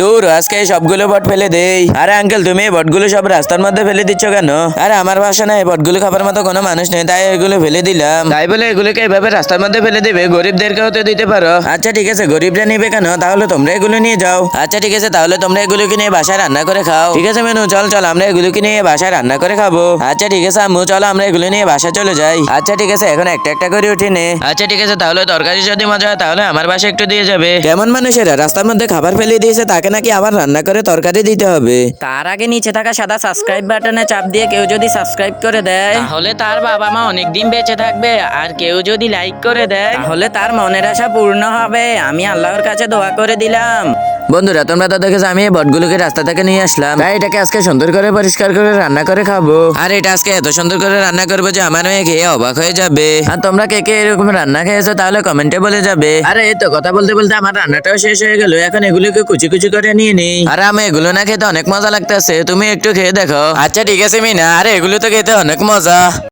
দূর আজকে এই সবগুলো বট ফেলে দেই। আরে আঙ্কেল, তুমি এই বটগুলো সব রাস্তার মধ্যে ফেলে দিচ্ছ কেন? আরে আমার বাসা না, এই বটগুলো খাবার মতো কোনো মানুষ নেই, তাই এগুলো ফেলে দিলাম। তাই বলে এগুলোকে এভাবে রাস্তার মধ্যে ফেলে দিবে? গরিবদেরকেও তো দিতে পারো। আচ্ছা ঠিক আছে, গরিবরা নিবে কেন? তাহলে তোমরা এগুলো নিয়ে যাও। আচ্ছা ঠিক আছে, তাহলে তোমরা এগুলোকে নিয়ে বাসায় রান্না করে খাও। ঠিক আছে মেনু, চল চল আমরা এগুলোকে নিয়ে বাসায় রান্না করে খাবো। আচ্ছা ঠিক আছে আম্মু, চলো আমরা এগুলো নিয়ে বাসায় চলে যাই। আচ্ছা ঠিক আছে, এখন একটা একটা করে উঠে নে। আচ্ছা ঠিক আছে, তাহলে তরকারি যদি মজা হয় তাহলে আমার বাসায় একটু দিয়ে যাবে। কেমন মানুষেরা রাস্তার মধ্যে খাবার ফেলে দিয়েছে, তাকে নাকি আবার রান্না করে তরকারি দিতে হবে? তার আগে নিচে থাকা সাদা সাবস্ক্রাইব বাটনে চাপ দিয়ে কেউ যদি সাবস্ক্রাইব করে দেয় তাহলে তার বাবা মা অনেকদিন বেঁচে থাকবে। আর কেউ যদি লাইক করে দেয় তাহলে তার মনের আশা পূর্ণ হবে। আমি আল্লাহর কাছে দোয়া করে দিলাম। বন্ধুরা, তোমরা তো দেখেছো আমি এই বটগুলোকে রাস্তা থেকে নিয়ে আসলাম, তাই এটাকে আজকে সুন্দর করে পরিষ্কার করে রান্না করে খাবো। আর এটা আজকে এত সুন্দর করে রান্না করবো যে আমার মেয়ে খেয়ে অবাক হয়ে যাবে। আর তোমরা কে কে এরকম রান্না খেয়েছো তাহলে কমেন্টে বলে যাবে। আরে এই তো কথা বলতে বলতে আমার রান্নাটাও শেষ হয়ে গেল, এখন এগুলোকে কুচি কুচি করে নিয়ে নিই। আর আমি এগুলো না খেতে অনেক মজা লাগতেছে, তুমি একটু খেয়ে দেখো। আচ্ছা ঠিক আছে মিনা, আরে এগুলো তো খেতে অনেক মজা।